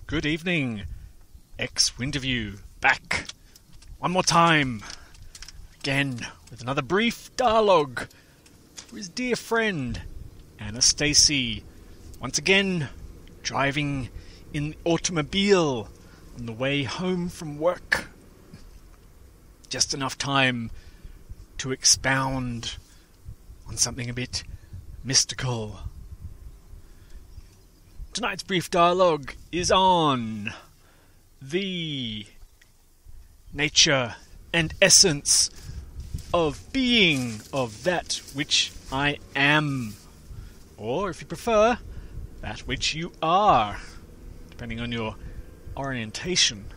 Good evening, ex-Winterview, back one more time, again with another brief dialogue with his dear friend Annastacey, once again driving in the automobile on the way home from work. Just enough time to expound on something a bit mystical. Tonight's brief dialogue is on the nature and essence of being, of that which I am, or if you prefer, that which you are, depending on your orientation,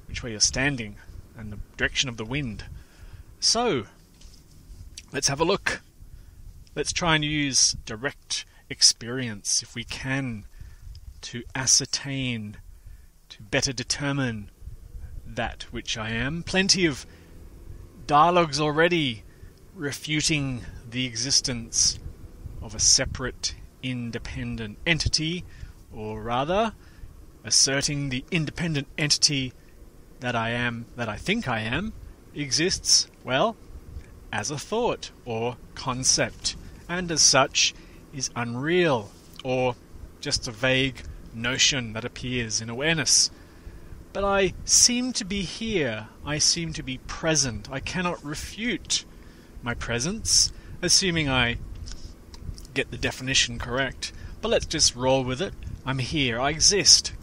which way you're standing, and the direction of the wind. So, let's have a look. Let's try and use direct experience, if we can, to ascertain, to better determine that which I am. Plenty of dialogues already refuting the existence of a separate, independent entity, or rather, asserting the independent entity that I am, that I think I am, exists, well, as a thought or concept, and as such is unreal, or just a vague notion that appears in awareness. But I seem to be here, I seem to be present. I cannot refute my presence, assuming I get the definition correct. But let's just roll with it. I'm here, I exist.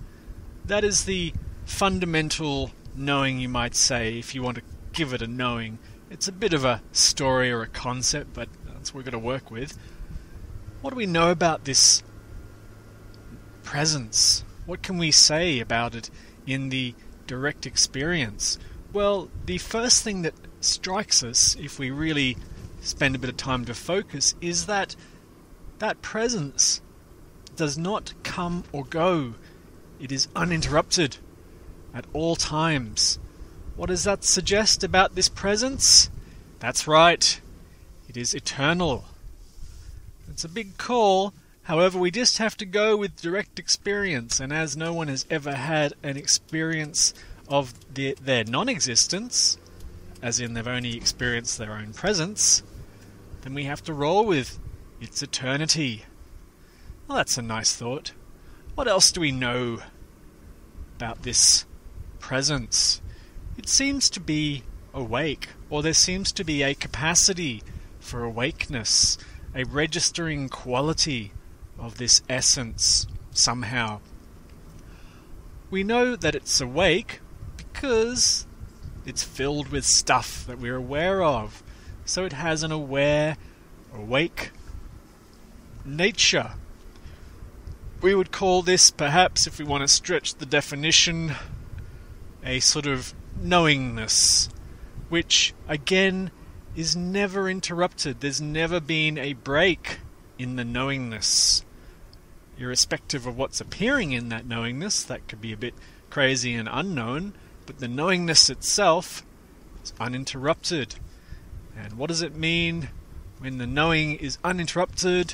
That is the fundamental knowing, you might say, if you want to give it a knowing. It's a bit of a story or a concept, but that's what we're going to work with. What do we know about this presence? What can we say about it in the direct experience? Well, the first thing that strikes us, if we really spend a bit of time to focus, is that that presence does not come or go. It is uninterrupted at all times. What does that suggest about this presence? That's right, it is eternal. It's a big call, however we just have to go with direct experience, and as no one has ever had an experience of their non-existence, as in they've only experienced their own presence, then we have to roll with its eternity. Well, that's a nice thought. What else do we know about this presence? It seems to be awake, or there seems to be a capacity for awakeness, a registering quality of this essence somehow. We know that it's awake because it's filled with stuff that we're aware of. So it has an aware, awake nature. We would call this, perhaps, if we want to stretch the definition, a sort of knowingness, which, again, is never interrupted. There's never been a break in the knowingness. Irrespective of what's appearing in that knowingness, that could be a bit crazy and unknown, but the knowingness itself is uninterrupted. And what does it mean when the knowing is uninterrupted?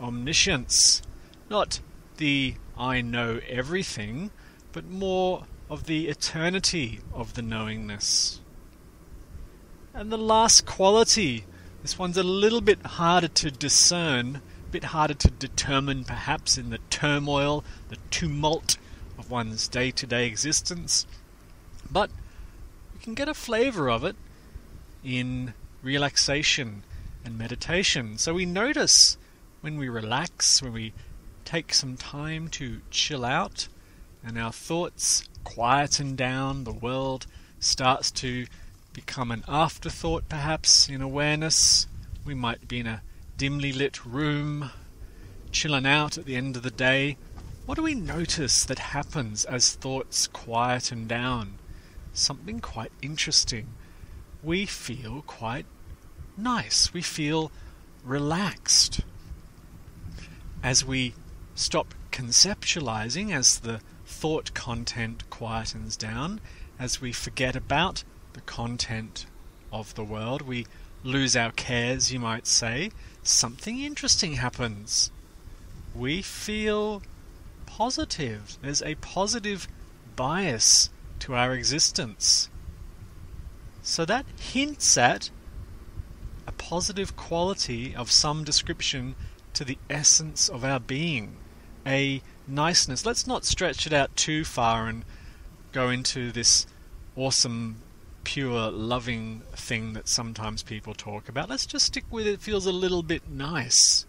Omniscience. Not the I know everything, but more of the eternity of the knowingness. And the last quality, this one's a little bit harder to discern, a bit harder to determine perhaps in the turmoil, the tumult of one's day-to-day existence, but we can get a flavour of it in relaxation and meditation. So we notice when we relax, when we take some time to chill out and our thoughts quieten down, the world starts to become an afterthought perhaps in awareness. We might be in a dimly lit room, chilling out at the end of the day. What do we notice that happens as thoughts quieten down? Something quite interesting. We feel quite nice. We feel relaxed. As we stop conceptualizing, as the thought content quietens down, as we forget about the content of the world, we lose our cares, you might say, something interesting happens. We feel positive. There's a positive bias to our existence. So that hints at a positive quality of some description to the essence of our being, a niceness. Let's not stretch it out too far and go into this awesome, pure, loving thing that sometimes people talk about. Let's just stick with it feels a little bit nice.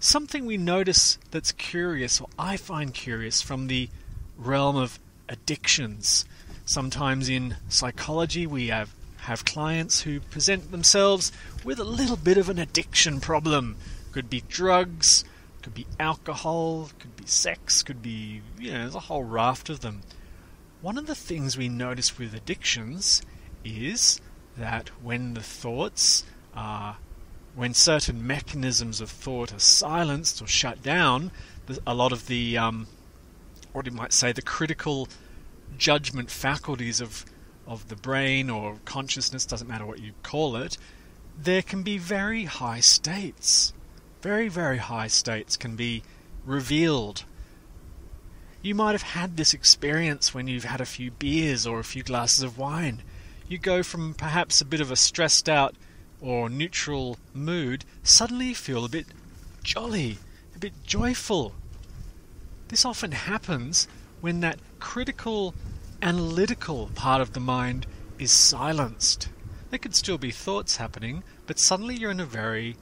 Something we notice that's curious, or I find curious, from the realm of addictions. Sometimes in psychology we have clients who present themselves with a little bit of an addiction problem. Could be drugs, could be alcohol, could be sex, could be, there's a whole raft of them. One of the things we notice with addictions is that when certain mechanisms of thought are silenced or shut down, a lot of the, what you might say, the critical judgment faculties of the brain or consciousness, doesn't matter what you call it, there can be very high states. Very, very high states can be revealed. You might have had this experience when you've had a few beers or a few glasses of wine. You go from perhaps a bit of a stressed out or neutral mood, suddenly you feel a bit jolly, a bit joyful. This often happens when that critical, analytical part of the mind is silenced. There could still be thoughts happening, but suddenly you're in a very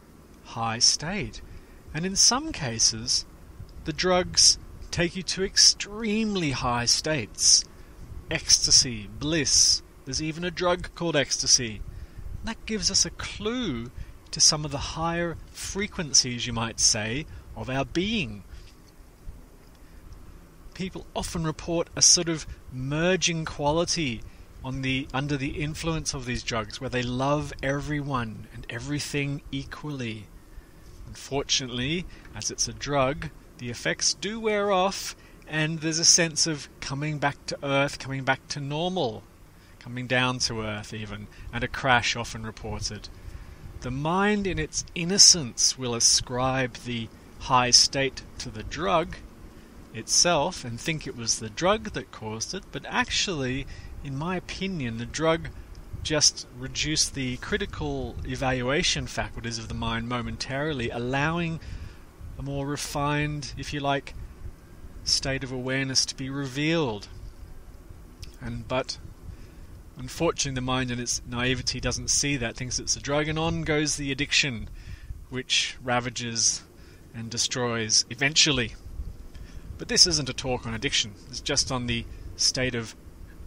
high state. And in some cases, the drugs take you to extremely high states. Ecstasy, bliss. There's even a drug called ecstasy. That gives us a clue to some of the higher frequencies, you might say, of our being. People often report a sort of merging quality under the influence of these drugs, where they love everyone and everything equally. Unfortunately, as it's a drug, the effects do wear off, and there's a sense of coming back to earth, coming back to normal, coming down to earth even, and a crash often reported. The mind in its innocence will ascribe the high state to the drug itself and think it was the drug that caused it, but actually, in my opinion, the drug just reduced the critical evaluation faculties of the mind momentarily, allowing a more refined, if you like, state of awareness to be revealed. But unfortunately the mind in its naivety doesn't see that, thinks it's a drug, and on goes the addiction, which ravages and destroys eventually. But this isn't a talk on addiction, it's just on the state of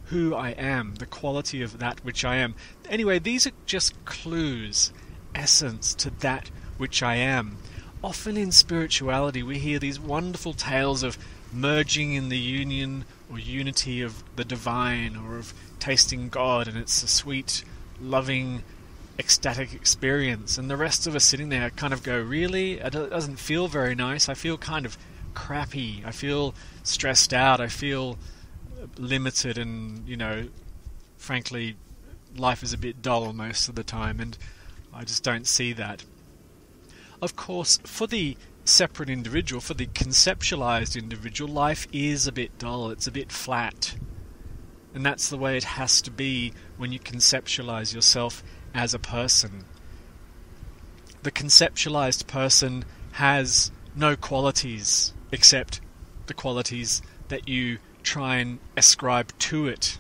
who I am, the quality of that which I am. Anyway, these are just clues, essence to that which I am. Often in spirituality we hear these wonderful tales of merging in the union or unity of the divine, or of tasting God, and it's a sweet, loving, ecstatic experience, and the rest of us sitting there kind of go, really? It doesn't feel very nice. I feel kind of crappy. I feel stressed out. I feel limited, and frankly, life is a bit dull most of the time, and I just don't see that. Of course, for the separate individual, for the conceptualized individual, life is a bit dull, it's a bit flat. And that's the way it has to be when you conceptualize yourself as a person. The conceptualized person has no qualities except the qualities that you try and ascribe to it.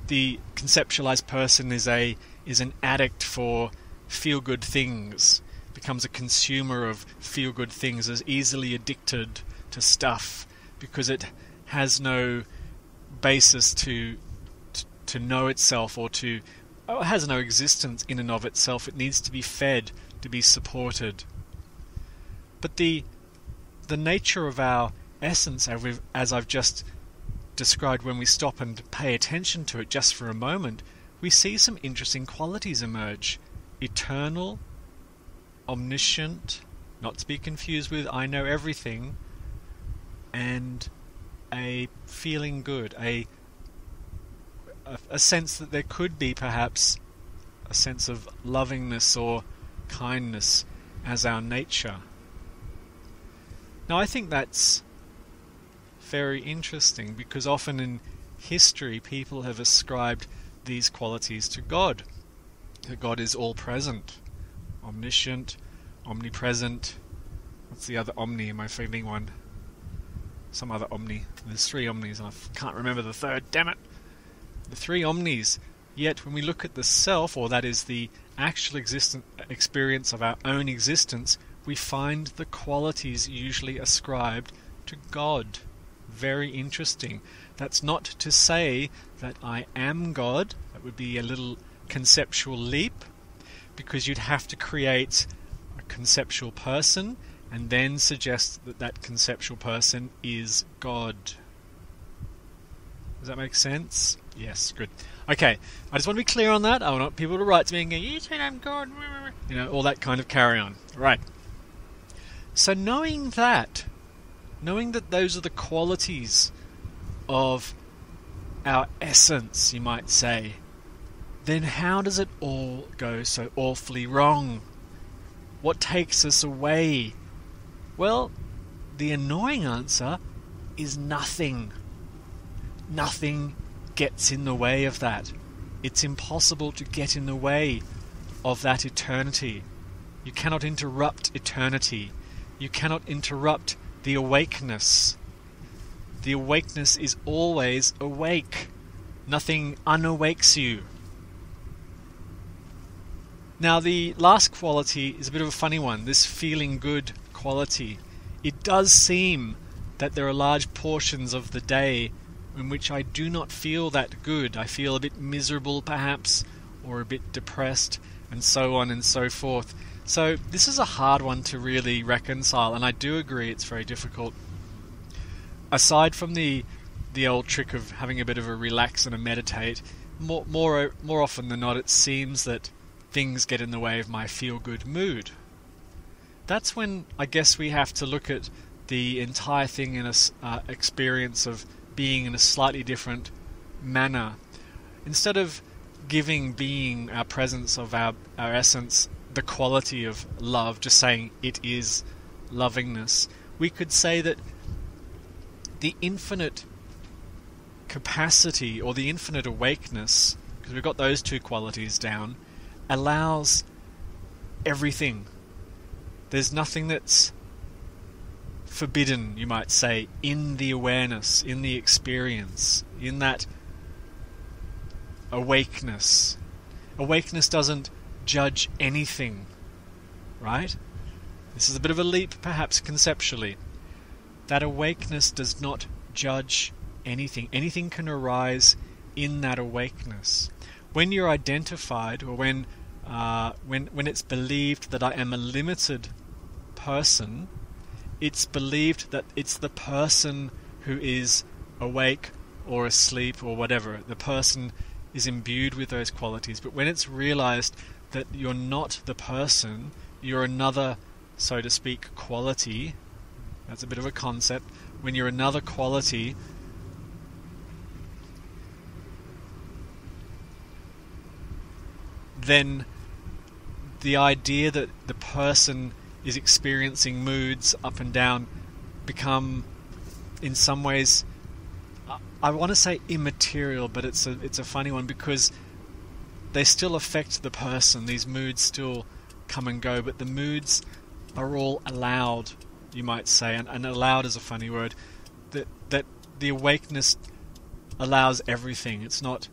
The conceptualized person is an addict for feel-good things, becomes a consumer of feel-good things, is easily addicted to stuff because it has no basis to know itself, or it has no existence in and of itself. It needs to be fed, to be supported. But the nature of our essence, as I've just described, when we stop and pay attention to it just for a moment, we see some interesting qualities emerge. Eternal, omniscient, not to be confused with I know everything, and a feeling good, a sense that there could be perhaps a sense of lovingness or kindness as our nature. Now I think that's very interesting, because often in history people have ascribed these qualities to God. That God is all-present, omniscient, omnipresent. What's the other omni? Am I feeling one? Some other omni. There's three omnis. I can't remember the third. Damn it! The three omnis. Yet when we look at the self, or that is the actual experience of our own existence, we find the qualities usually ascribed to God. Very interesting. That's not to say that I am God. That would be a little conceptual leap, because you'd have to create a conceptual person and then suggest that that conceptual person is God. Does that make sense? Yes, good. Okay, I just want to be clear on that. I want people to write to me and go, you said I'm God. You know, all that kind of carry on. Right. So knowing that those are the qualities of our essence, you might say, then how does it all go so awfully wrong? What takes us away? Well, the annoying answer is nothing. Nothing gets in the way of that. It's impossible to get in the way of that eternity. You cannot interrupt eternity. You cannot interrupt the awakeness. The awakeness is always awake. Nothing unawakes you. Now the last quality is a bit of a funny one, this feeling good quality. It does seem that there are large portions of the day in which I do not feel that good. I feel a bit miserable perhaps, or a bit depressed, and so on and so forth. So this is a hard one to really reconcile, and I do agree it's very difficult. Aside from the old trick of having a bit of a relax and a meditate, more often than not it seems that things get in the way of my feel-good mood. That's when I guess we have to look at the entire thing in a experience of being in a slightly different manner. Instead of giving being, our presence of our essence, the quality of love, just saying it is lovingness, we could say that the infinite capacity or the infinite awakeness, because we've got those two qualities down, allows everything. There's nothing that's forbidden, you might say, in the awareness, in the experience, in that awakeness. Awakeness doesn't judge anything, right? This is a bit of a leap, perhaps, conceptually. That awakeness does not judge anything. Anything can arise in that awakeness. When you're identified, or when it's believed that I am a limited person, it's believed that it's the person who is awake or asleep or whatever. The person is imbued with those qualities. But when it's realized that you're not the person, you're another, so to speak, quality, that's a bit of a concept. When you're another quality, then the idea that the person is experiencing moods up and down become, in some ways, I want to say immaterial, but it's a funny one, because they still affect the person. These moods still come and go, but the moods are all allowed, you might say, and allowed is a funny word. That the awakeness allows everything. It's not.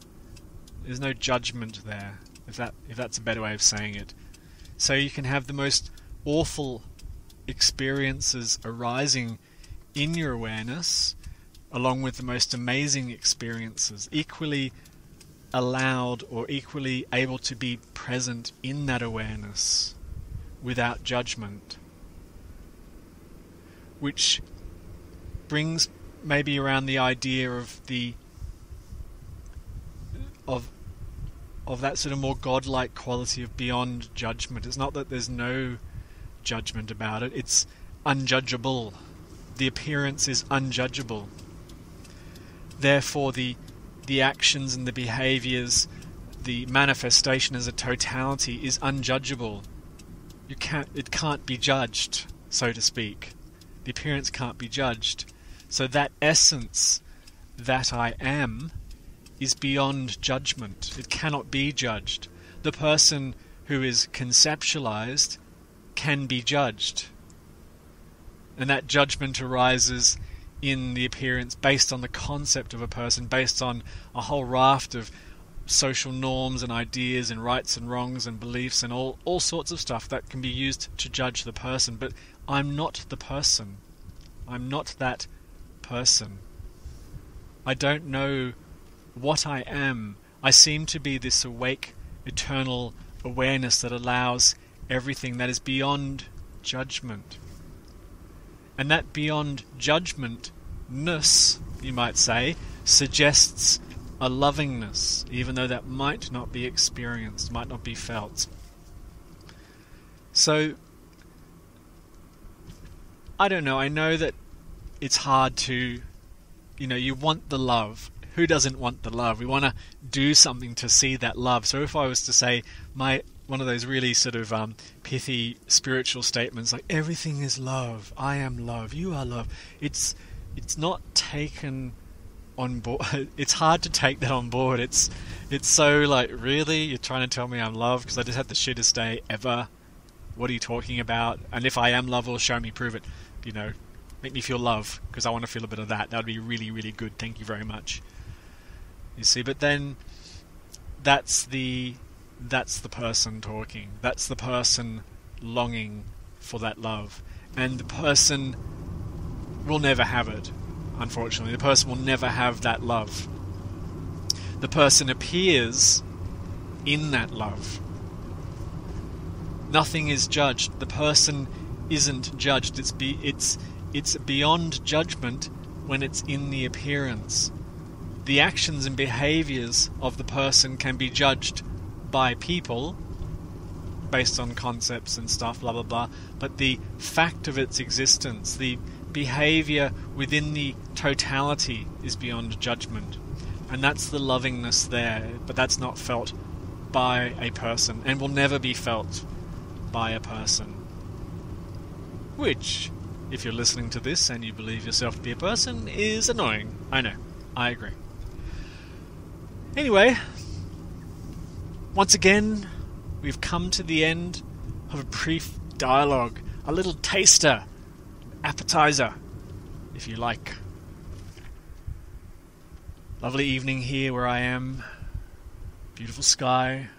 There's no judgment there, if that's a better way of saying it. So you can have the most awful experiences arising in your awareness, along with the most amazing experiences, equally allowed or equally able to be present in that awareness without judgment. Which brings maybe around the idea of that sort of more godlike quality of beyond judgment. It's not that there's no judgment about it, it's unjudgeable. The appearance is unjudgeable. Therefore the actions and the behaviors, the manifestation as a totality is unjudgeable. It can't be judged, so to speak. The appearance can't be judged. So that essence that I am is beyond judgment. It cannot be judged. The person who is conceptualized can be judged. And that judgment arises in the appearance based on the concept of a person, based on a whole raft of social norms and ideas and rights and wrongs and beliefs and all sorts of stuff that can be used to judge the person. But I'm not the person. I'm not that person. I don't know what I am. I seem to be this awake, eternal awareness that allows everything that is beyond judgment. And that beyond judgment-ness, you might say, suggests a lovingness, even though that might not be experienced, might not be felt. So, I don't know, I know that it's hard to, you want the love. Who doesn't want the love? We want to do something to see that love. So if I was to say one of those really sort of pithy spiritual statements like everything is love, I am love, you are love, it's not taken on board. It's hard to take that on board. It's so like, really? You're trying to tell me I'm love because I just had the shittest day ever? What are you talking about? And if I am love, well, show me, prove it. Make me feel love because I want to feel a bit of that. That would be really, really good. Thank you very much. You see, but then that's the person talking. That's the person longing for that love. And the person will never have it, unfortunately. The person will never have that love. The person appears in that love. Nothing is judged. The person isn't judged. It's beyond judgment when it's in the appearance. The actions and behaviors of the person can be judged by people based on concepts and stuff, blah blah blah, but the fact of its existence, the behavior within the totality, is beyond judgment. And that's the lovingness there, but that's not felt by a person and will never be felt by a person. Which, if you're listening to this and you believe yourself to be a person, is annoying. I know. I agree. Anyway, once again, we've come to the end of a brief dialogue, a little taster, appetizer, if you like. Lovely evening here where I am. Beautiful sky,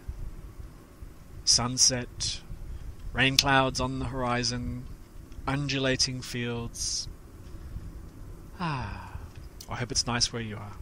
sunset, rain clouds on the horizon, undulating fields. I hope it's nice where you are.